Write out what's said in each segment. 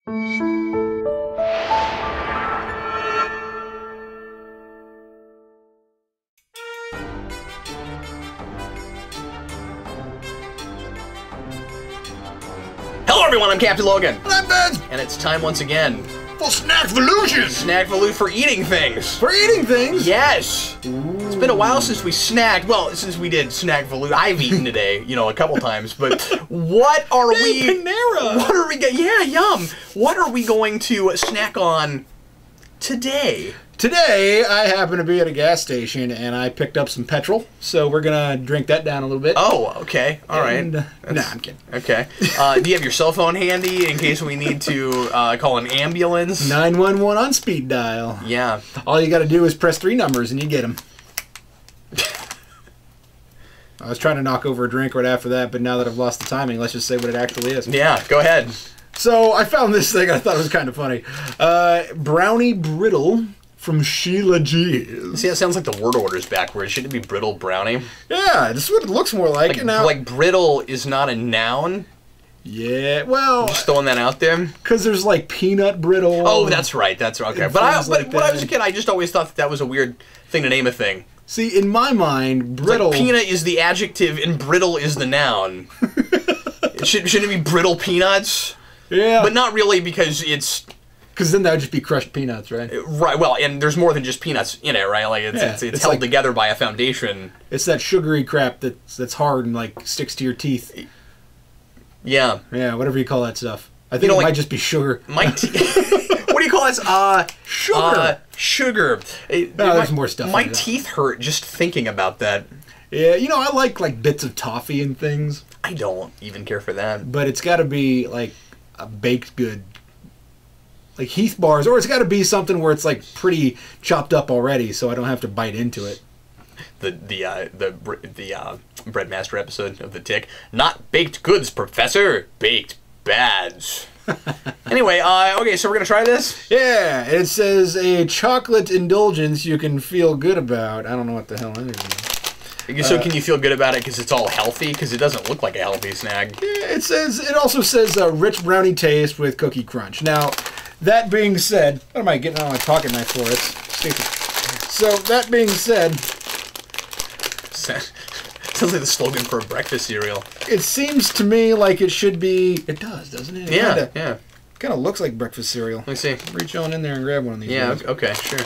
Hello everyone, I'm Captain Logan. And I'm Ben. And it's time once again For Snackvolution. Snackvolution for eating things. For eating things? Yes. Ooh. It's been a while since we snacked. Well, since we did Snackvolution. I've eaten today, you know, a couple times. But what are we... Panera. What are we... Yeah, yum. What are we going to snack on today? Today, I happen to be at a gas station, and I picked up some petrol, so we're going to drink that down a little bit. Oh, okay. All right. Nah, I'm kidding. Okay. Do you have your cell phone handy in case we need to call an ambulance? 911 on speed dial. Yeah. All you got to do is press 3 numbers, and you get them. I was trying to knock over a drink right after that, but now that I've lost the timing, let's just say what it actually is. Yeah, go ahead. So, I found this thing, I thought it was kind of funny. Brownie Brittle from Sheila G's. See, that sounds like the word order's backwards. Shouldn't it be brittle brownie? Yeah, this is what it looks more like. Like brittle is not a noun? Yeah, well... Just throwing that out there? Because there's like peanut brittle. Oh, that's right, that's right. Okay. But when I was a kid, I just always thought that was a weird thing to name a thing. See, in my mind, brittle... Like peanut is the adjective and brittle is the noun. Shouldn't it be brittle peanuts? Yeah. But not really because it's... Because then that would just be crushed peanuts, right? Right, well, and there's more than just peanuts in it, right? Like, it's held like, together by a foundation. It's that sugary crap that's hard and, like, sticks to your teeth. Yeah. Yeah, whatever you call that stuff. I think it might just be sugar. What do you call this? Sugar. Sugar. There's more stuff. My teeth hurt just thinking about that. Yeah, you know, I like bits of toffee and things. I don't even care for that. But it's got to be, like, a baked good. Like Heath bars, or it's got to be something where it's like pretty chopped up already, so I don't have to bite into it. The Breadmaster episode of The Tick. Not baked goods, Professor. Baked bads. Anyway, okay, so we're gonna try this. Yeah, it says a chocolate indulgence you can feel good about. I don't know what the hell that is. So can you feel good about it because it's all healthy? Because it doesn't look like a healthy snack. Yeah, it also says rich brownie taste with cookie crunch. Now. That being said, what am I getting on my pocket knife for? It's stupid. So, that being said... Sounds like the slogan for a breakfast cereal. It seems to me like it should be... It does, doesn't it? Yeah, Kind of looks like breakfast cereal. Let me see. Reach on in there and grab one of these. Yeah, okay, sure.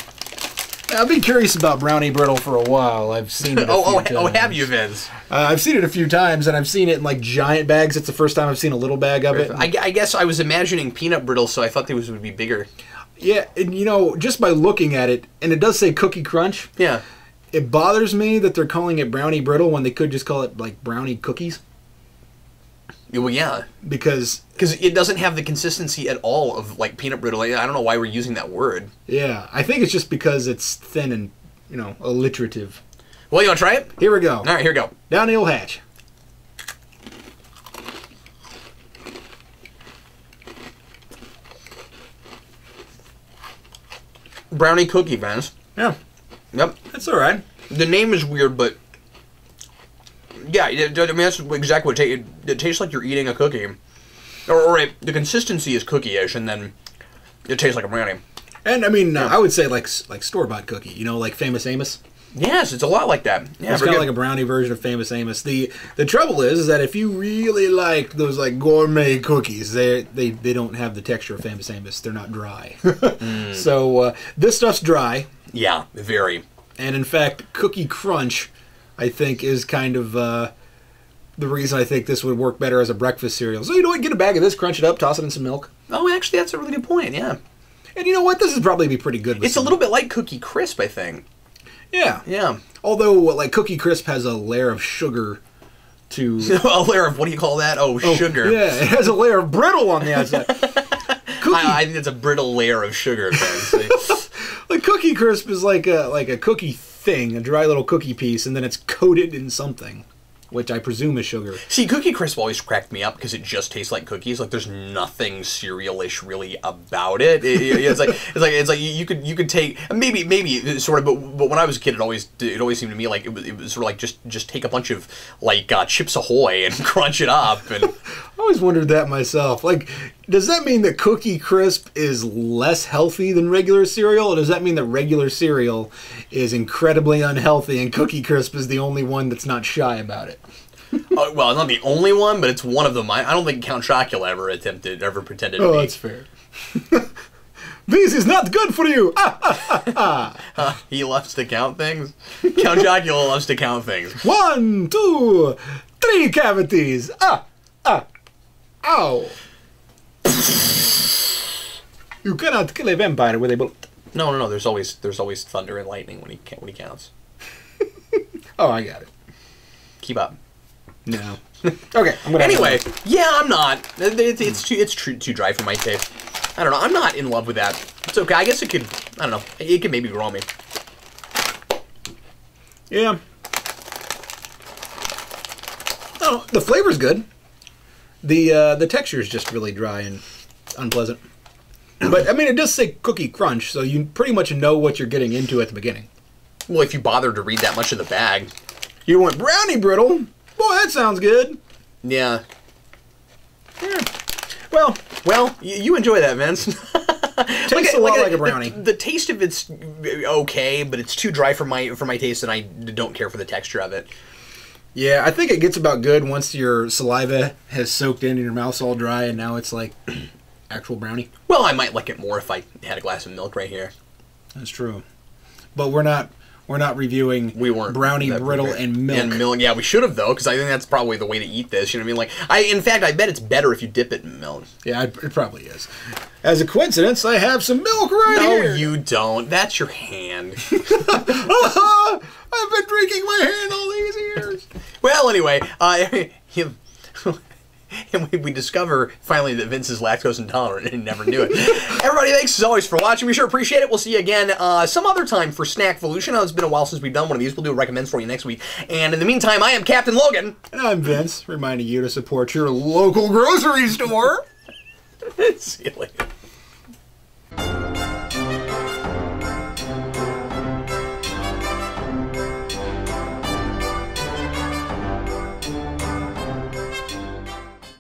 Now, I've been curious about Brownie Brittle for a while. I've seen it a few times. Oh, have you, Vince? I've seen it a few times, and I've seen it in, like, giant bags. It's the first time I've seen a little bag of it. I guess I was imagining peanut brittle, so I thought these would be bigger. Yeah, and, you know, just by looking at it, and it does say Cookie Crunch. Yeah. It bothers me that they're calling it Brownie Brittle when they could just call it, like, Brownie Cookies. Well, yeah. Because it doesn't have the consistency at all of, like, peanut brittle. I don't know why we're using that word. Yeah, I think it's just because it's thin and, you know, alliterative. Well, you want to try it? Here we go. All right, here we go. Down the old hatch. Brownie cookie, Vance. Yeah. Yep. That's all right. The name is weird, but... Yeah, I mean, that's exactly what it tastes like you're eating a cookie. Or the consistency is cookie-ish, and then it tastes like a brownie. And, I mean, I would say, like store-bought cookie. You know, like Famous Amos? Yes, it's a lot like that. Yeah, it's kind of like a brownie version of Famous Amos. The trouble is that if you really like those, like, gourmet cookies, they don't have the texture of Famous Amos. They're not dry. So, this stuff's dry. Yeah, very. And, in fact, Cookie Crunch... I think is kind of the reason I think this would work better as a breakfast cereal. So, you know what? Get a bag of this, crunch it up, toss it in some milk. Oh, actually, that's a really good point, yeah. And you know what? This would probably be pretty good with It's a little bit like Cookie Crisp, I think. Yeah. Yeah. Although, like, Cookie Crisp has a layer of sugar to... A layer of, what do you call that? Oh, sugar. Yeah, it has a layer of brittle on the outside. I think it's a brittle layer of sugar, Ben. Like, Cookie Crisp is like a cookie thing, a dry little cookie piece, and then it's coated in something. which I presume is sugar. See, Cookie Crisp always cracked me up because it just tastes like cookies. Like there's nothing cereal-ish really about it. It's like you could take maybe sort of, but when I was a kid, it always seemed to me like it was sort of like just take a bunch of like Chips Ahoy and crunch it up. And I always wondered that myself. Like, does that mean that Cookie Crisp is less healthy than regular cereal, or does that mean that regular cereal is incredibly unhealthy and Cookie Crisp is the only one that's not shy about it? Well, not the only one, but it's one of them. I don't think Count Chocula ever pretended to be. Oh, that's fair. This is not good for you! He loves to count things. Count Chocula loves to count things. 1, 2, 3 cavities! Ow! You cannot kill a vampire with a bullet. No. There's always thunder and lightning when he counts. Oh, I got it. Keep up. No. Okay. Anyway, yeah, I'm not. It's too dry for my taste. I don't know. I'm not in love with that. It's okay. I guess it could. I don't know. It could maybe grow on me. Yeah. Oh, the flavor's good. The texture is just really dry and unpleasant. But I mean, it does say cookie crunch, so you pretty much know what you're getting into at the beginning. Well, if you bothered to read that much of the bag. You want brownie brittle? Boy, that sounds good. Yeah. Well, you enjoy that, Vince. Tastes a lot like a brownie. The taste of it's okay, but it's too dry for my taste, and I don't care for the texture of it. Yeah, I think it gets about good once your saliva has soaked in and your mouth's all dry, and now it's like actual brownie. Well, I might like it more if I had a glass of milk right here. That's true. But we're not reviewing Brownie Brittle and milk. Yeah, we should have, though, because I think that's probably the way to eat this. You know what I mean? In fact, I bet it's better if you dip it in milk. Yeah, it probably is. As a coincidence, I have some milk right here. No, you don't. That's your hand. I've been drinking my hand all these years. Well, anyway, and we discover finally that Vince is lactose intolerant and never knew it. Everybody, thanks as always for watching. We sure appreciate it. We'll see you again some other time for Snackvolution. It's been a while since we've done one of these. We'll do a recommends for you next week. And in the meantime, I am Captain Logan. And I'm Vince, reminding you to support your local grocery store. See you later.